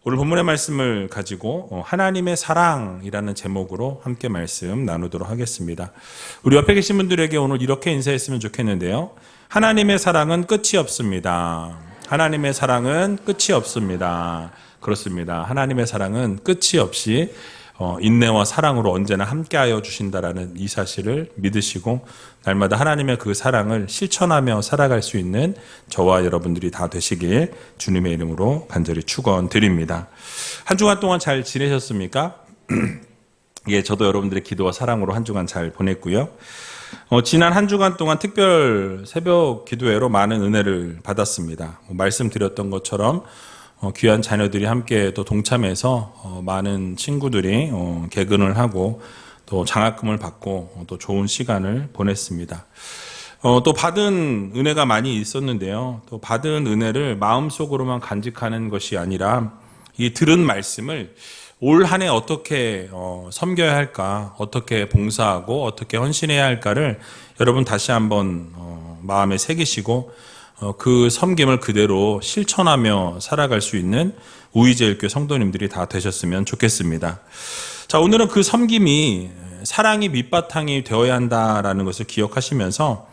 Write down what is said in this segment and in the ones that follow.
오늘 본문의 말씀을 가지고 하나님의 사랑이라는 제목으로 함께 말씀 나누도록 하겠습니다. 우리 옆에 계신 분들에게 오늘 이렇게 인사했으면 좋겠는데요. 하나님의 사랑은 끝이 없습니다. 하나님의 사랑은 끝이 없습니다. 그렇습니다. 하나님의 사랑은 끝이 없이 인내와 사랑으로 언제나 함께하여 주신다라는 이 사실을 믿으시고 날마다 하나님의 그 사랑을 실천하며 살아갈 수 있는 저와 여러분들이 다 되시길 주님의 이름으로 간절히 축원드립니다. 한 주간 동안 잘 지내셨습니까? 예, 저도 여러분들의 기도와 사랑으로 한 주간 잘 보냈고요. 지난 한 주간 동안 특별 새벽 기도회로 많은 은혜를 받았습니다. 말씀드렸던 것처럼 귀한 자녀들이 함께 또 동참해서 많은 친구들이 개근을 하고 또 장학금을 받고 또 좋은 시간을 보냈습니다. 또 받은 은혜가 많이 있었는데요. 또 받은 은혜를 마음속으로만 간직하는 것이 아니라 이 들은 말씀을 올 한 해 어떻게 섬겨야 할까, 어떻게 봉사하고 어떻게 헌신해야 할까를 여러분 다시 한번 마음에 새기시고 그 섬김을 그대로 실천하며 살아갈 수 있는 우이제일교회 성도님들이 다 되셨으면 좋겠습니다. 자, 오늘은 그 섬김이 사랑이 밑바탕이 되어야 한다라는 것을 기억하시면서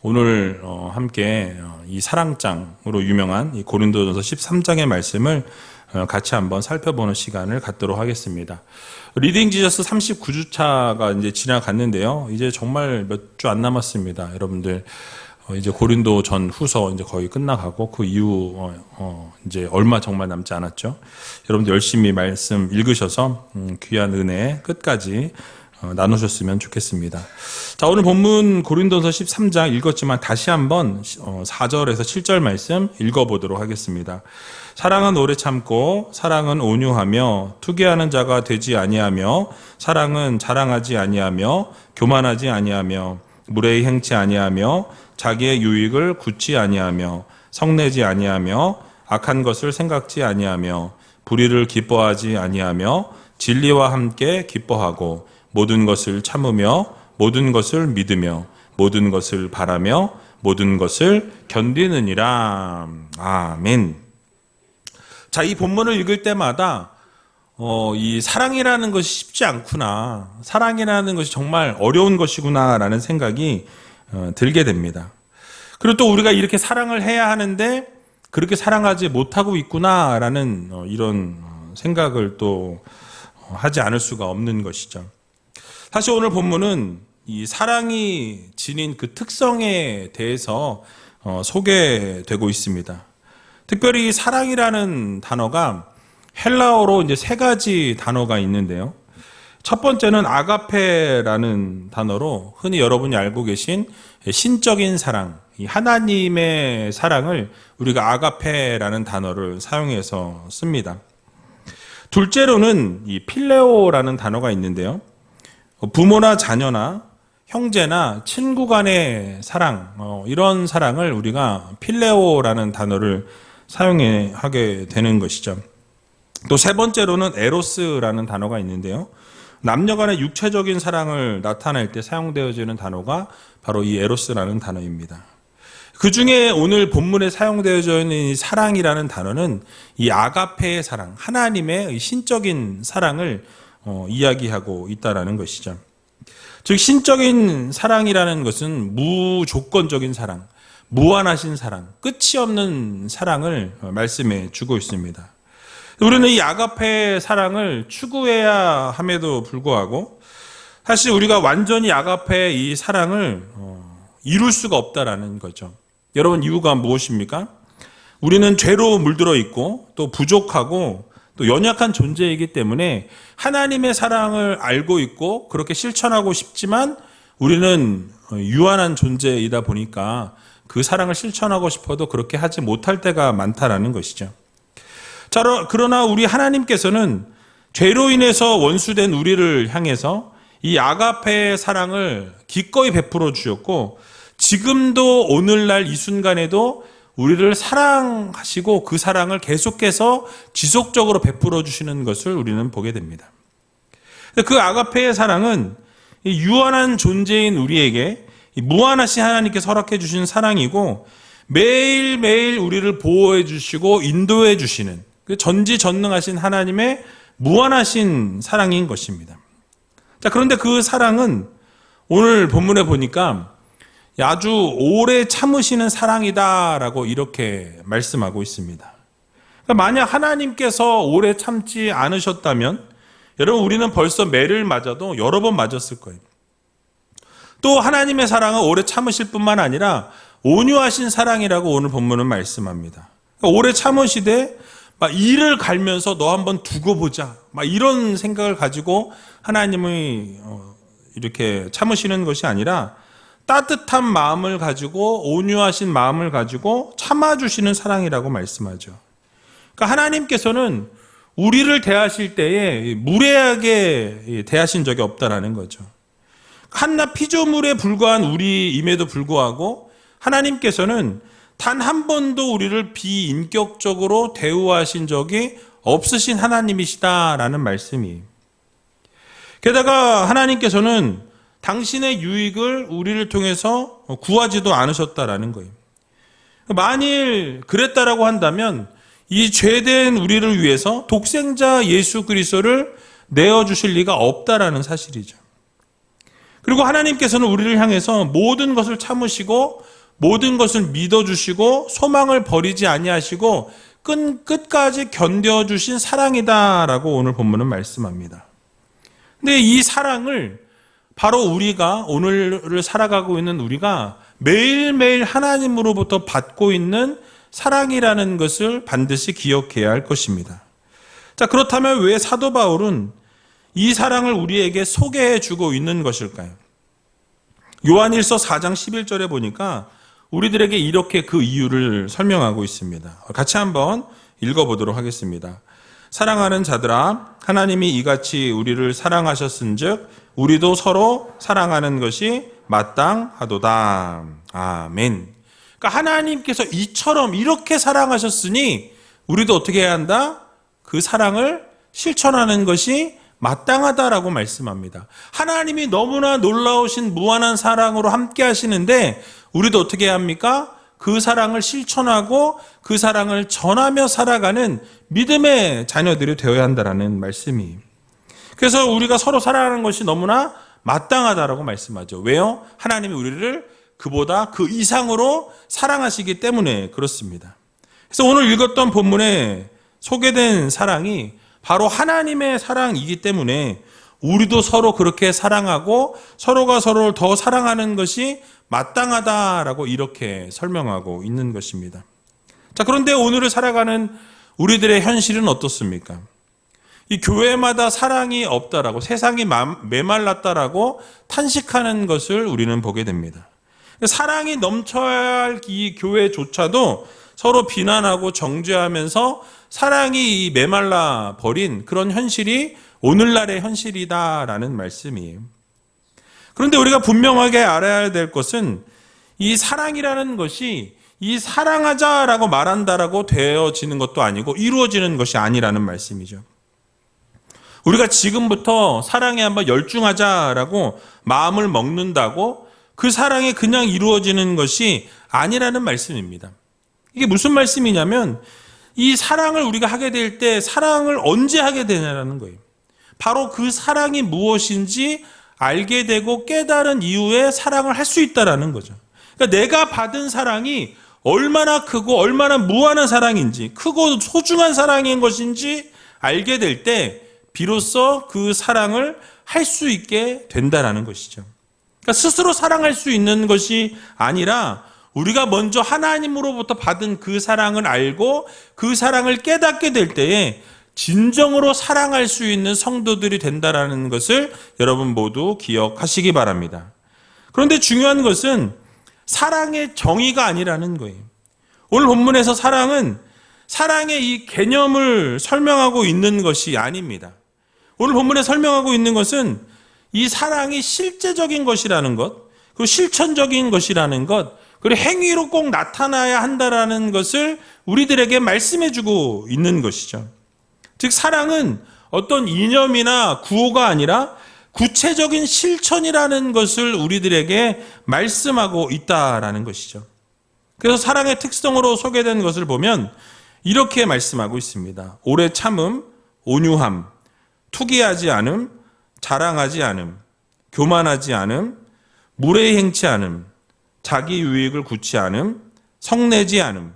오늘 함께 이 사랑장으로 유명한 이 고린도전서 13장의 말씀을 같이 한번 살펴보는 시간을 갖도록 하겠습니다. 리딩 지저스 39주차가 이제 지나갔는데요. 이제 정말 몇 주 안 남았습니다. 여러분들 이제 고린도 전 후서 이제 거의 끝나가고 그 이후 이제 얼마 정말 남지 않았죠. 여러분들 열심히 말씀 읽으셔서 귀한 은혜 끝까지 나누셨으면 좋겠습니다. 자, 오늘 본문 고린도서 13장 읽었지만 다시 한번 4절에서 7절 말씀 읽어보도록 하겠습니다. 사랑은 오래 참고 사랑은 온유하며 투기하는 자가 되지 아니하며 사랑은 자랑하지 아니하며 교만하지 아니하며 무례히 행치 아니하며 자기의 유익을 굳지 아니하며 성내지 아니하며 악한 것을 생각지 아니하며 불의를 기뻐하지 아니하며 진리와 함께 기뻐하고 모든 것을 참으며 모든 것을 믿으며 모든 것을 바라며 모든 것을 견디느니라. 아멘. 자, 이 본문을 읽을 때마다 이 사랑이라는 것이 쉽지 않구나, 사랑이라는 것이 정말 어려운 것이구나라는 생각이 들게 됩니다. 그리고 또 우리가 이렇게 사랑을 해야 하는데 그렇게 사랑하지 못하고 있구나라는 이런 생각을 또 하지 않을 수가 없는 것이죠. 사실 오늘 본문은 이 사랑이 지닌 그 특성에 대해서 소개되고 있습니다. 특별히 사랑이라는 단어가 헬라어로 이제 세 가지 단어가 있는데요. 첫 번째는 아가페라는 단어로 흔히 여러분이 알고 계신 신적인 사랑, 이 하나님의 사랑을 우리가 아가페라는 단어를 사용해서 씁니다. 둘째로는 이 필레오라는 단어가 있는데요. 부모나 자녀나 형제나 친구 간의 사랑, 이런 사랑을 우리가 필레오라는 단어를 사용하게 되는 것이죠. 또 세 번째로는 에로스라는 단어가 있는데요. 남녀 간의 육체적인 사랑을 나타낼 때 사용되어지는 단어가 바로 이 에로스라는 단어입니다. 그 중에 오늘 본문에 사용되어져 있는 이 사랑이라는 단어는 이 아가페의 사랑, 하나님의 신적인 사랑을 이야기하고 있다라는 것이죠. 즉 신적인 사랑이라는 것은 무조건적인 사랑, 무한하신 사랑, 끝이 없는 사랑을 말씀해 주고 있습니다. 우리는 이 아가페의 사랑을 추구해야 함에도 불구하고 사실 우리가 완전히 아가페의 이 사랑을 이룰 수가 없다라는 거죠. 여러분, 이유가 무엇입니까? 우리는 죄로 물들어 있고 또 부족하고 또 연약한 존재이기 때문에 하나님의 사랑을 알고 있고 그렇게 실천하고 싶지만 우리는 유한한 존재이다 보니까 그 사랑을 실천하고 싶어도 그렇게 하지 못할 때가 많다라는 것이죠. 자, 그러나 우리 하나님께서는 죄로 인해서 원수된 우리를 향해서 이 아가페의 사랑을 기꺼이 베풀어 주셨고 지금도 오늘날 이 순간에도 우리를 사랑하시고 그 사랑을 계속해서 지속적으로 베풀어 주시는 것을 우리는 보게 됩니다. 그 아가페의 사랑은 유한한 존재인 우리에게 무한하신 하나님께서 허락해 주신 사랑이고 매일매일 우리를 보호해 주시고 인도해 주시는 그 전지전능하신 하나님의 무한하신 사랑인 것입니다. 자, 그런데 그 사랑은 오늘 본문에 보니까 아주 오래 참으시는 사랑이다라고 이렇게 말씀하고 있습니다. 그러니까 만약 하나님께서 오래 참지 않으셨다면 여러분 우리는 벌써 매를 맞아도 여러 번 맞았을 거예요. 또 하나님의 사랑은 오래 참으실 뿐만 아니라 온유하신 사랑이라고 오늘 본문은 말씀합니다. 그러니까 오래 참으시되 막 이를 갈면서 너 한번 두고 보자 막 이런 생각을 가지고 하나님이 이렇게 참으시는 것이 아니라 따뜻한 마음을 가지고 온유하신 마음을 가지고 참아주시는 사랑이라고 말씀하죠. 그러니까 하나님께서는 우리를 대하실 때에 무례하게 대하신 적이 없다라는 거죠. 한낱 피조물에 불과한 우리임에도 불구하고 하나님께서는 단 한 번도 우리를 비인격적으로 대우하신 적이 없으신 하나님이시다라는 말씀이. 게다가 하나님께서는 당신의 유익을 우리를 통해서 구하지도 않으셨다라는 거예요. 만일 그랬다라고 한다면 이 죄된 우리를 위해서 독생자 예수 그리스도를 내어주실 리가 없다라는 사실이죠. 그리고 하나님께서는 우리를 향해서 모든 것을 참으시고 모든 것을 믿어주시고 소망을 버리지 아니하시고 끝까지 견뎌주신 사랑이다라고 오늘 본문은 말씀합니다. 근데 이 사랑을 바로 우리가 오늘을 살아가고 있는 우리가 매일매일 하나님으로부터 받고 있는 사랑이라는 것을 반드시 기억해야 할 것입니다. 자, 그렇다면 왜 사도 바울은 이 사랑을 우리에게 소개해 주고 있는 것일까요? 요한일서 4장 11절에 보니까 우리들에게 이렇게 그 이유를 설명하고 있습니다. 같이 한번 읽어보도록 하겠습니다. 사랑하는 자들아, 하나님이 이같이 우리를 사랑하셨은즉 우리도 서로 사랑하는 것이 마땅하도다. 아멘. 그러니까 하나님께서 이처럼 이렇게 사랑하셨으니 우리도 어떻게 해야 한다? 그 사랑을 실천하는 것이 마땅하다라고 말씀합니다. 하나님이 너무나 놀라우신 무한한 사랑으로 함께 하시는데 우리도 어떻게 해야 합니까? 그 사랑을 실천하고 그 사랑을 전하며 살아가는 믿음의 자녀들이 되어야 한다라는 말씀이. 그래서 우리가 서로 사랑하는 것이 너무나 마땅하다라고 말씀하죠. 왜요? 하나님이 우리를 그보다 그 이상으로 사랑하시기 때문에 그렇습니다. 그래서 오늘 읽었던 본문에 소개된 사랑이 바로 하나님의 사랑이기 때문에 우리도 서로 그렇게 사랑하고 서로가 서로를 더 사랑하는 것이 마땅하다라고 이렇게 설명하고 있는 것입니다. 자, 그런데 오늘을 살아가는 우리들의 현실은 어떻습니까? 이 교회마다 사랑이 없다라고, 세상이 메말랐다라고 탄식하는 것을 우리는 보게 됩니다. 사랑이 넘쳐야 할 이 교회조차도 서로 비난하고 정죄하면서 사랑이 메말라 버린 그런 현실이 오늘날의 현실이다라는 말씀이에요. 그런데 우리가 분명하게 알아야 될 것은 이 사랑이라는 것이 이 사랑하자라고 말한다라고 되어지는 것도 아니고 이루어지는 것이 아니라는 말씀이죠. 우리가 지금부터 사랑에 한번 열중하자라고 마음을 먹는다고 그 사랑이 그냥 이루어지는 것이 아니라는 말씀입니다. 이게 무슨 말씀이냐면 이 사랑을 우리가 하게 될 때 사랑을 언제 하게 되냐라는 거예요. 바로 그 사랑이 무엇인지 알게 되고 깨달은 이후에 사랑을 할 수 있다라는 거죠. 그러니까 내가 받은 사랑이 얼마나 크고 얼마나 무한한 사랑인지, 크고 소중한 사랑인 것인지 알게 될 때 비로소 그 사랑을 할 수 있게 된다라는 것이죠. 그러니까 스스로 사랑할 수 있는 것이 아니라 우리가 먼저 하나님으로부터 받은 그 사랑을 알고 그 사랑을 깨닫게 될 때에 진정으로 사랑할 수 있는 성도들이 된다라는 것을 여러분 모두 기억하시기 바랍니다. 그런데 중요한 것은 사랑의 정의가 아니라는 거예요. 오늘 본문에서 사랑은 사랑의 이 개념을 설명하고 있는 것이 아닙니다. 오늘 본문에 설명하고 있는 것은 이 사랑이 실제적인 것이라는 것, 그리고 실천적인 것이라는 것, 그리고 행위로 꼭 나타나야 한다라는 것을 우리들에게 말씀해주고 있는 것이죠. 즉 사랑은 어떤 이념이나 구호가 아니라 구체적인 실천이라는 것을 우리들에게 말씀하고 있다라는 것이죠. 그래서 사랑의 특성으로 소개된 것을 보면 이렇게 말씀하고 있습니다. 오래 참음, 온유함, 투기하지 않음, 자랑하지 않음, 교만하지 않음, 무례히 행치 않음, 자기 유익을 구치 않음, 성내지 않음,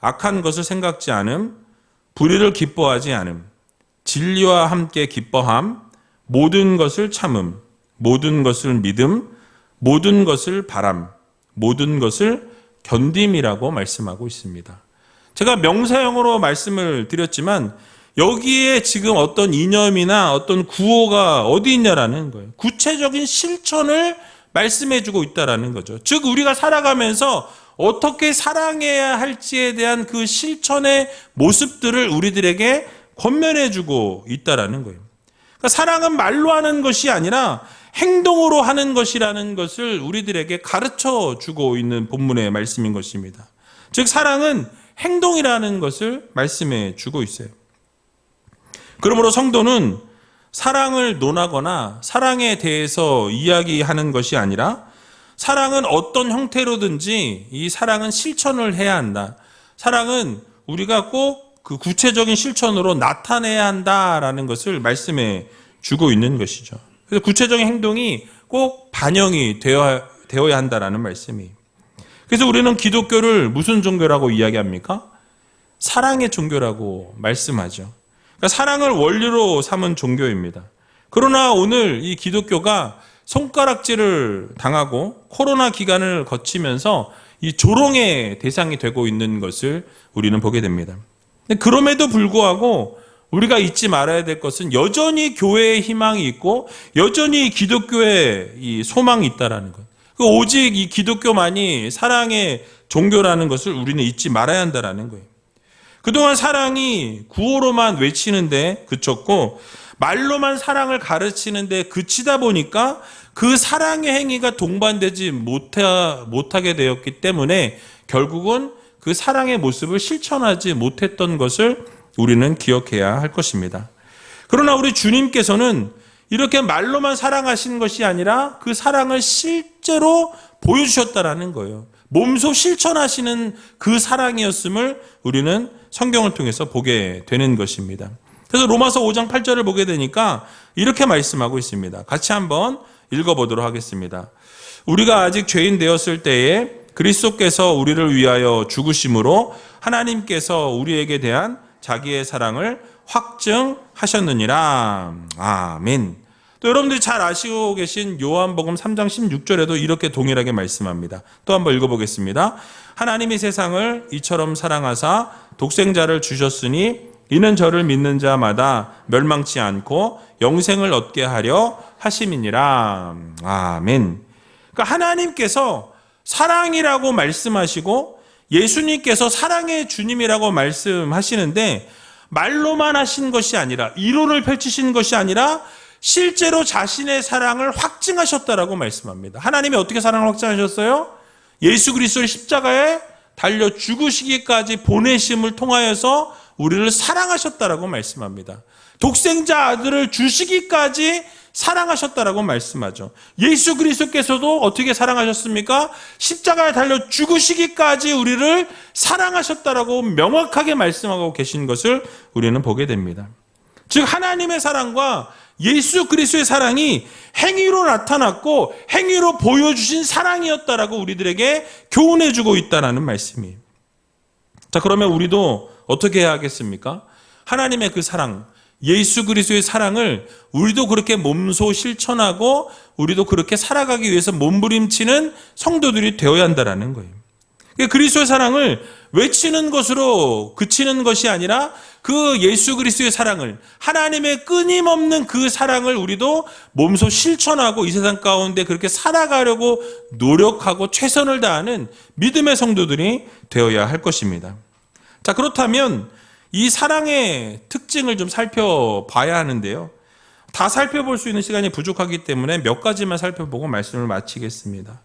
악한 것을 생각지 않음, 불의를 기뻐하지 않음, 진리와 함께 기뻐함, 모든 것을 참음, 모든 것을 믿음, 모든 것을 바람, 모든 것을 견딤이라고 말씀하고 있습니다. 제가 명사형으로 말씀을 드렸지만 여기에 지금 어떤 이념이나 어떤 구호가 어디 있냐라는 거예요. 구체적인 실천을 말씀해주고 있다라는 거죠. 즉 우리가 살아가면서 어떻게 사랑해야 할지에 대한 그 실천의 모습들을 우리들에게 권면해주고 있다라는 거예요. 그러니까 사랑은 말로 하는 것이 아니라 행동으로 하는 것이라는 것을 우리들에게 가르쳐주고 있는 본문의 말씀인 것입니다. 즉 사랑은 행동이라는 것을 말씀해주고 있어요. 그러므로 성도는 사랑을 논하거나 사랑에 대해서 이야기하는 것이 아니라 사랑은 어떤 형태로든지 이 사랑은 실천을 해야 한다. 사랑은 우리가 꼭 그 구체적인 실천으로 나타내야 한다라는 것을 말씀해 주고 있는 것이죠. 그래서 구체적인 행동이 꼭 반영이 되어야 한다라는 말씀이. 그래서 우리는 기독교를 무슨 종교라고 이야기합니까? 사랑의 종교라고 말씀하죠. 그러니까 사랑을 원리로 삼은 종교입니다. 그러나 오늘 이 기독교가 손가락질을 당하고 코로나 기간을 거치면서 이 조롱의 대상이 되고 있는 것을 우리는 보게 됩니다. 그럼에도 불구하고 우리가 잊지 말아야 될 것은 여전히 교회에 희망이 있고 여전히 기독교에 이 소망이 있다라는 것. 오직 이 기독교만이 사랑의 종교라는 것을 우리는 잊지 말아야 한다라는 거예요. 그동안 사랑이 구호로만 외치는데 그쳤고 말로만 사랑을 가르치는데 그치다 보니까 그 사랑의 행위가 동반되지 못하게 되었기 때문에 결국은 그 사랑의 모습을 실천하지 못했던 것을 우리는 기억해야 할 것입니다. 그러나 우리 주님께서는 이렇게 말로만 사랑하신 것이 아니라 그 사랑을 실제로 보여주셨다라는 거예요. 몸소 실천하시는 그 사랑이었음을 우리는 성경을 통해서 보게 되는 것입니다. 그래서 로마서 5장 8절을 보게 되니까 이렇게 말씀하고 있습니다. 같이 한번 읽어보도록 하겠습니다. 우리가 아직 죄인 되었을 때에 그리스도께서 우리를 위하여 죽으심으로 하나님께서 우리에게 대한 자기의 사랑을 확증하셨느니라. 아멘. 또 여러분들이 잘 아시고 계신 요한복음 3장 16절에도 이렇게 동일하게 말씀합니다. 또 한번 읽어보겠습니다. 하나님이 세상을 이처럼 사랑하사 독생자를 주셨으니 이는 저를 믿는 자마다 멸망치 않고 영생을 얻게 하려 하심이니라. 아멘. 그러니까 하나님께서 사랑이라고 말씀하시고 예수님께서 사랑의 주님이라고 말씀하시는데 말로만 하신 것이 아니라 이론을 펼치신 것이 아니라 실제로 자신의 사랑을 확증하셨다라고 말씀합니다. 하나님이 어떻게 사랑을 확증하셨어요? 예수 그리스도를 십자가에 달려 죽으시기까지 보내심을 통하여서 우리를 사랑하셨다라고 말씀합니다. 독생자 아들을 주시기까지 사랑하셨다라고 말씀하죠. 예수 그리스도께서도 어떻게 사랑하셨습니까? 십자가에 달려 죽으시기까지 우리를 사랑하셨다라고 명확하게 말씀하고 계신 것을 우리는 보게 됩니다. 즉 하나님의 사랑과 예수 그리스도의 사랑이 행위로 나타났고 행위로 보여주신 사랑이었다라고 우리들에게 교훈해주고 있다라는 말씀이에요. 자, 그러면 우리도 어떻게 해야 하겠습니까? 하나님의 그 사랑, 예수 그리스도의 사랑을 우리도 그렇게 몸소 실천하고 우리도 그렇게 살아가기 위해서 몸부림치는 성도들이 되어야 한다는 거예요. 그리스도의 사랑을 외치는 것으로 그치는 것이 아니라 그 예수 그리스도의 사랑을, 하나님의 끊임없는 그 사랑을 우리도 몸소 실천하고 이 세상 가운데 그렇게 살아가려고 노력하고 최선을 다하는 믿음의 성도들이 되어야 할 것입니다. 자, 그렇다면 이 사랑의 특징을 좀 살펴봐야 하는데요. 다 살펴볼 수 있는 시간이 부족하기 때문에 몇 가지만 살펴보고 말씀을 마치겠습니다.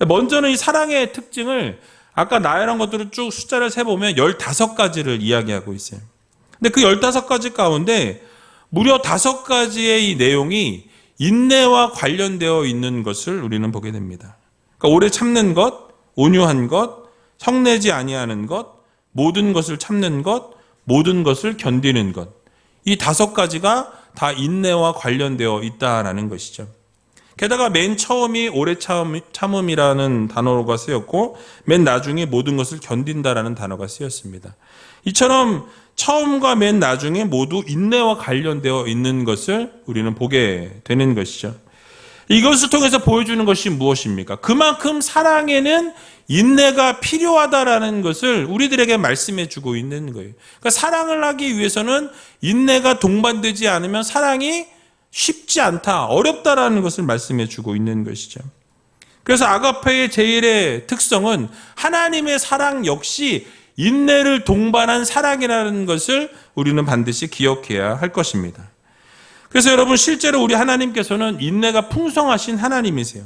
먼저는 이 사랑의 특징을 아까 나열한 것들을 쭉 숫자를 세보면 15가지를 이야기하고 있어요. 근데 그 15가지 가운데 무려 5가지의 이 내용이 인내와 관련되어 있는 것을 우리는 보게 됩니다. 그러니까 오래 참는 것, 온유한 것, 성내지 아니하는 것, 모든 것을 참는 것, 모든 것을 견디는 것. 이 5가지가 다 인내와 관련되어 있다라는 것이죠. 게다가 맨 처음이 오래 참음이라는 단어가 쓰였고 맨 나중에 모든 것을 견딘다라는 단어가 쓰였습니다. 이처럼 처음과 맨 나중에 모두 인내와 관련되어 있는 것을 우리는 보게 되는 것이죠. 이것을 통해서 보여주는 것이 무엇입니까? 그만큼 사랑에는 인내가 필요하다라는 것을 우리들에게 말씀해 주고 있는 거예요. 그러니까 사랑을 하기 위해서는 인내가 동반되지 않으면 사랑이 쉽지 않다, 어렵다라는 것을 말씀해 주고 있는 것이죠. 그래서 아가페의 제일의 특성은 하나님의 사랑 역시 인내를 동반한 사랑이라는 것을 우리는 반드시 기억해야 할 것입니다. 그래서 여러분, 실제로 우리 하나님께서는 인내가 풍성하신 하나님이세요.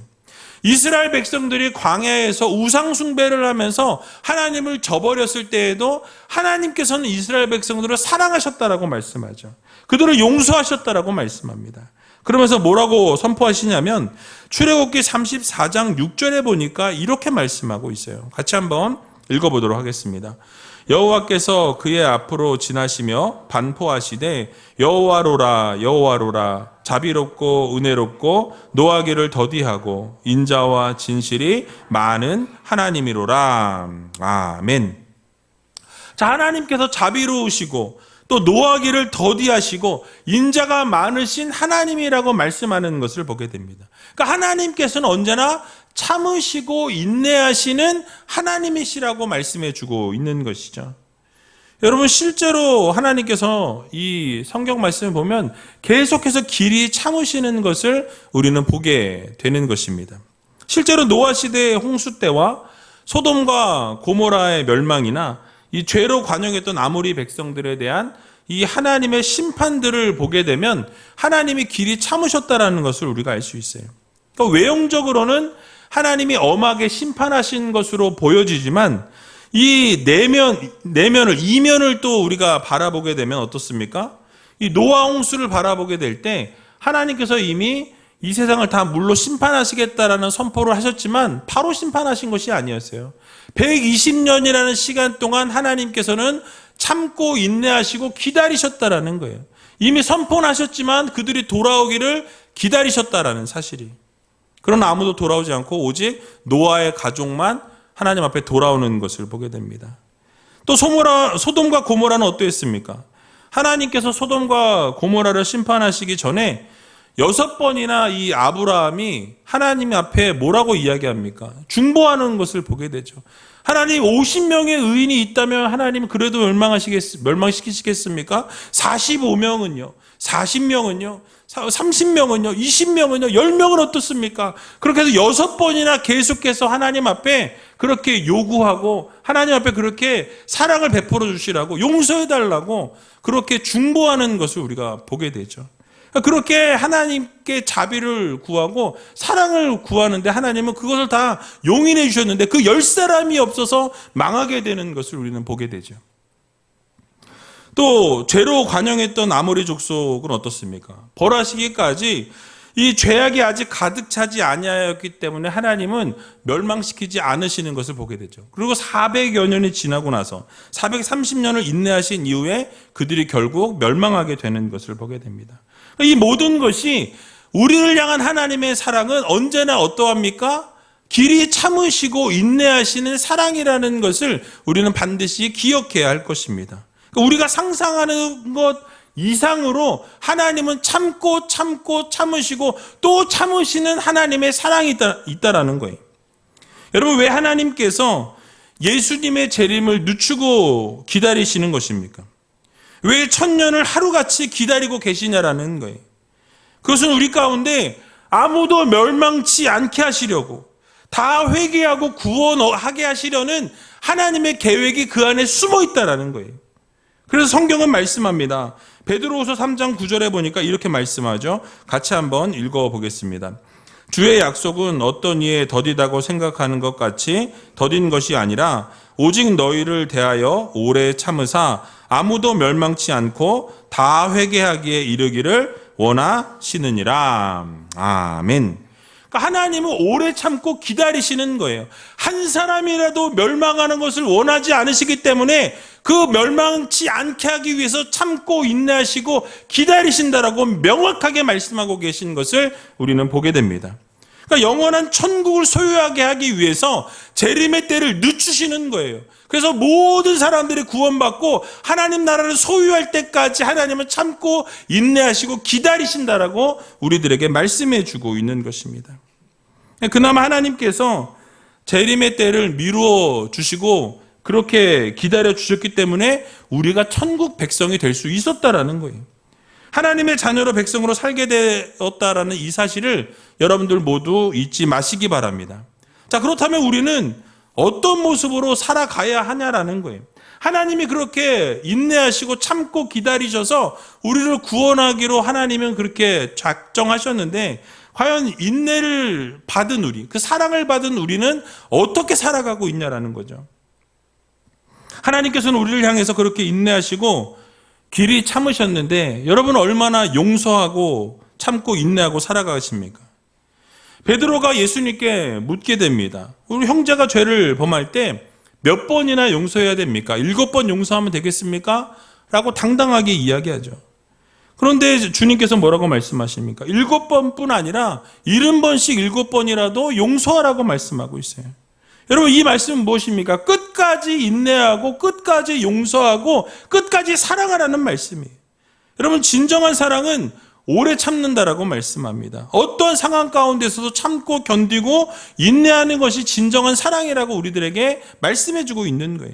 이스라엘 백성들이 광야에서 우상 숭배를 하면서 하나님을 저버렸을 때에도 하나님께서는 이스라엘 백성들을 사랑하셨다라고 말씀하죠. 그들을 용서하셨다라고 말씀합니다. 그러면서 뭐라고 선포하시냐면 출애굽기 34장 6절에 보니까 이렇게 말씀하고 있어요. 같이 한번 읽어보도록 하겠습니다. 여호와께서 그의 앞으로 지나시며 반포하시되 여호와로라 여호와로라 자비롭고 은혜롭고 노하기를 더디하고 인자와 진실이 많은 하나님이로라. 아멘. 자, 하나님께서 자비로우시고 또 노하기를 더디하시고 인자가 많으신 하나님이라고 말씀하는 것을 보게 됩니다. 그러니까 하나님께서는 언제나 참으시고 인내하시는 하나님이시라고 말씀해 주고 있는 것이죠. 여러분, 실제로 하나님께서 이 성경 말씀을 보면 계속해서 길이 참으시는 것을 우리는 보게 되는 것입니다. 실제로 노아 시대의 홍수 때와 소돔과 고모라의 멸망이나 이 죄로 관영했던 아모리 백성들에 대한 이 하나님의 심판들을 보게 되면 하나님이 길이 참으셨다라는 것을 우리가 알 수 있어요. 그러니까 외형적으로는 하나님이 엄하게 심판하신 것으로 보여지지만 이 이면을 또 우리가 바라보게 되면 어떻습니까? 이 노아 홍수를 바라보게 될 때 하나님께서 이미 이 세상을 다 물로 심판하시겠다라는 선포를 하셨지만 바로 심판하신 것이 아니었어요. 120년이라는 시간 동안 하나님께서는 참고 인내하시고 기다리셨다라는 거예요. 이미 선포는 하셨지만 그들이 돌아오기를 기다리셨다라는 사실이. 그러나 아무도 돌아오지 않고 오직 노아의 가족만 하나님 앞에 돌아오는 것을 보게 됩니다. 또 소돔과 고모라는 어떠했습니까? 하나님께서 소돔과 고모라를 심판하시기 전에 6번이나 이 아브라함이 하나님 앞에 뭐라고 이야기합니까? 중보하는 것을 보게 되죠. 하나님, 50명의 의인이 있다면 하나님 그래도 멸망시키시겠습니까? 45명은요? 40명은요? 30명은요? 20명은요? 10명은 어떻습니까? 그렇게 해서 6번이나 계속해서 하나님 앞에 그렇게 요구하고 하나님 앞에 그렇게 사랑을 베풀어 주시라고 용서해달라고 그렇게 중보하는 것을 우리가 보게 되죠. 그렇게 하나님께 자비를 구하고 사랑을 구하는데 하나님은 그것을 다 용인해 주셨는데 그 10사람이 없어서 망하게 되는 것을 우리는 보게 되죠. 또 죄로 관영했던 아모리 족속은 어떻습니까? 벌하시기까지 이 죄악이 아직 가득 차지 아니하였기 때문에 하나님은 멸망시키지 않으시는 것을 보게 되죠. 그리고 400여 년이 지나고 나서 430년을 인내하신 이후에 그들이 결국 멸망하게 되는 것을 보게 됩니다. 이 모든 것이 우리를 향한 하나님의 사랑은 언제나 어떠합니까? 길이 참으시고 인내하시는 사랑이라는 것을 우리는 반드시 기억해야 할 것입니다. 우리가 상상하는 것 이상으로 하나님은 참고 참으시고 또 참으시는 하나님의 사랑이 있다라는 거예요. 여러분, 왜 하나님께서 예수님의 재림을 늦추고 기다리시는 것입니까? 왜 1000년을 하루같이 기다리고 계시냐라는 거예요. 그것은 우리 가운데 아무도 멸망치 않게 하시려고, 다 회개하고 구원하게 하시려는 하나님의 계획이 그 안에 숨어 있다라는 거예요. 그래서 성경은 말씀합니다. 베드로후서 3장 9절에 보니까 이렇게 말씀하죠. 같이 한번 읽어보겠습니다. 주의 약속은 어떤 이에 더디다고 생각하는 것 같이 더딘 것이 아니라 오직 너희를 대하여 오래 참으사 아무도 멸망치 않고 다 회개하기에 이르기를 원하시느니라. 아멘. 그러니까 하나님은 오래 참고 기다리시는 거예요. 한 사람이라도 멸망하는 것을 원하지 않으시기 때문에 그 멸망치 않게 하기 위해서 참고 인내하시고 기다리신다라고 명확하게 말씀하고 계신 것을 우리는 보게 됩니다. 그러니까 영원한 천국을 소유하게 하기 위해서 재림의 때를 늦추시는 거예요. 그래서 모든 사람들이 구원받고 하나님 나라를 소유할 때까지 하나님은 참고 인내하시고 기다리신다라고 우리들에게 말씀해 주고 있는 것입니다. 그나마 하나님께서 재림의 때를 미루어 주시고 그렇게 기다려 주셨기 때문에 우리가 천국 백성이 될 수 있었다라는 거예요. 하나님의 자녀로 백성으로 살게 되었다라는 이 사실을 여러분들 모두 잊지 마시기 바랍니다. 자, 그렇다면 우리는 어떤 모습으로 살아가야 하냐라는 거예요. 하나님이 그렇게 인내하시고 참고 기다리셔서 우리를 구원하기로 하나님은 그렇게 작정하셨는데 과연 인내를 받은 우리, 그 사랑을 받은 우리는 어떻게 살아가고 있냐라는 거죠. 하나님께서는 우리를 향해서 그렇게 인내하시고 길이 참으셨는데 여러분 얼마나 용서하고 참고 인내하고 살아가십니까? 베드로가 예수님께 묻게 됩니다. 우리 형제가 죄를 범할 때 몇 번이나 용서해야 됩니까? 7번 용서하면 되겠습니까? 라고 당당하게 이야기하죠. 그런데 주님께서 뭐라고 말씀하십니까? 7번뿐 아니라 70번씩 7번이라도 용서하라고 말씀하고 있어요. 여러분 이 말씀은 무엇입니까? 끝까지 인내하고 끝까지 용서하고 끝까지 사랑하라는 말씀이에요. 여러분 진정한 사랑은 오래 참는다라고 말씀합니다. 어떤 상황 가운데서도 참고 견디고 인내하는 것이 진정한 사랑이라고 우리들에게 말씀해주고 있는 거예요.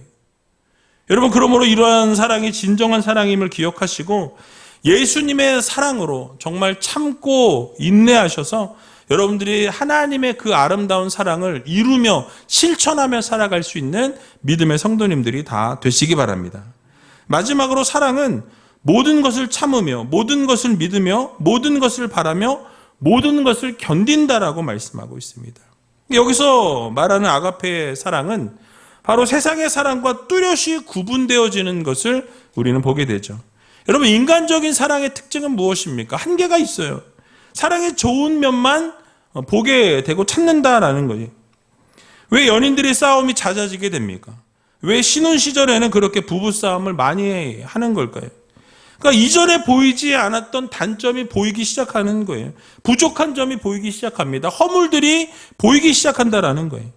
여러분 그러므로 이러한 사랑이 진정한 사랑임을 기억하시고 예수님의 사랑으로 정말 참고 인내하셔서 여러분들이 하나님의 그 아름다운 사랑을 이루며 실천하며 살아갈 수 있는 믿음의 성도님들이 다 되시기 바랍니다. 마지막으로 사랑은 모든 것을 참으며 모든 것을 믿으며 모든 것을 바라며 모든 것을 견딘다라고 말씀하고 있습니다. 여기서 말하는 아가페의 사랑은 바로 세상의 사랑과 뚜렷이 구분되어지는 것을 우리는 보게 되죠. 여러분 인간적인 사랑의 특징은 무엇입니까? 한계가 있어요. 사랑의 좋은 면만 보게 되고 찾는다라는 거예요. 왜 연인들의 싸움이 잦아지게 됩니까? 왜 신혼 시절에는 그렇게 부부싸움을 많이 하는 걸까요? 그러니까 이전에 보이지 않았던 단점이 보이기 시작하는 거예요. 부족한 점이 보이기 시작합니다. 허물들이 보이기 시작한다라는 거예요.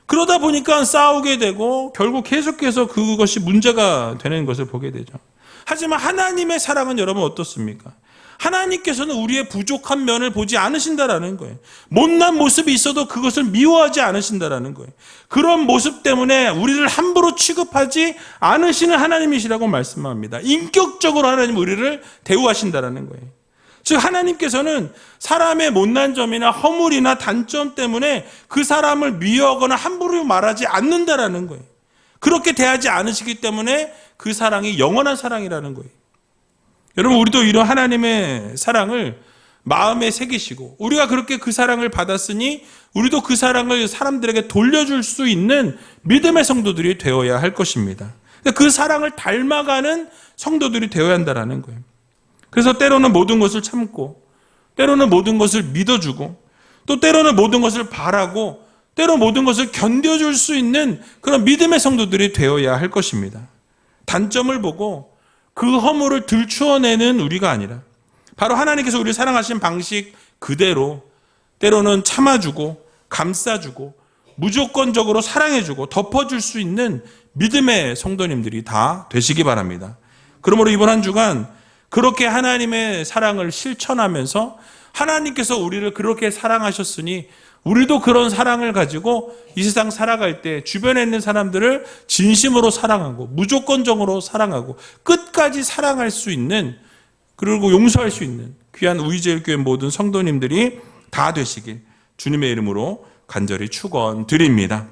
그러다 보니까 싸우게 되고 결국 계속해서 그것이 문제가 되는 것을 보게 되죠. 하지만 하나님의 사랑은 여러분 어떻습니까? 하나님께서는 우리의 부족한 면을 보지 않으신다라는 거예요. 못난 모습이 있어도 그것을 미워하지 않으신다라는 거예요. 그런 모습 때문에 우리를 함부로 취급하지 않으시는 하나님이시라고 말씀합니다. 인격적으로 하나님 우리를 대우하신다라는 거예요. 즉 하나님께서는 사람의 못난 점이나 허물이나 단점 때문에 그 사람을 미워하거나 함부로 말하지 않는다라는 거예요. 그렇게 대하지 않으시기 때문에 그 사랑이 영원한 사랑이라는 거예요. 여러분 우리도 이런 하나님의 사랑을 마음에 새기시고 우리가 그렇게 그 사랑을 받았으니 우리도 그 사랑을 사람들에게 돌려줄 수 있는 믿음의 성도들이 되어야 할 것입니다. 그 사랑을 닮아가는 성도들이 되어야 한다는 거예요. 그래서 때로는 모든 것을 참고 때로는 모든 것을 믿어주고 또 때로는 모든 것을 바라고 때로 모든 것을 견뎌줄 수 있는 그런 믿음의 성도들이 되어야 할 것입니다. 단점을 보고 그 허물을 들추어내는 우리가 아니라 바로 하나님께서 우리를 사랑하신 방식 그대로 때로는 참아주고 감싸주고 무조건적으로 사랑해주고 덮어줄 수 있는 믿음의 성도님들이 다 되시기 바랍니다. 그러므로 이번 한 주간 그렇게 하나님의 사랑을 실천하면서 하나님께서 우리를 그렇게 사랑하셨으니 우리도 그런 사랑을 가지고 이 세상 살아갈 때 주변에 있는 사람들을 진심으로 사랑하고 무조건적으로 사랑하고 끝까지 사랑할 수 있는 그리고 용서할 수 있는 귀한 우리제일교회 모든 성도님들이 다 되시길 주님의 이름으로 간절히 축원드립니다.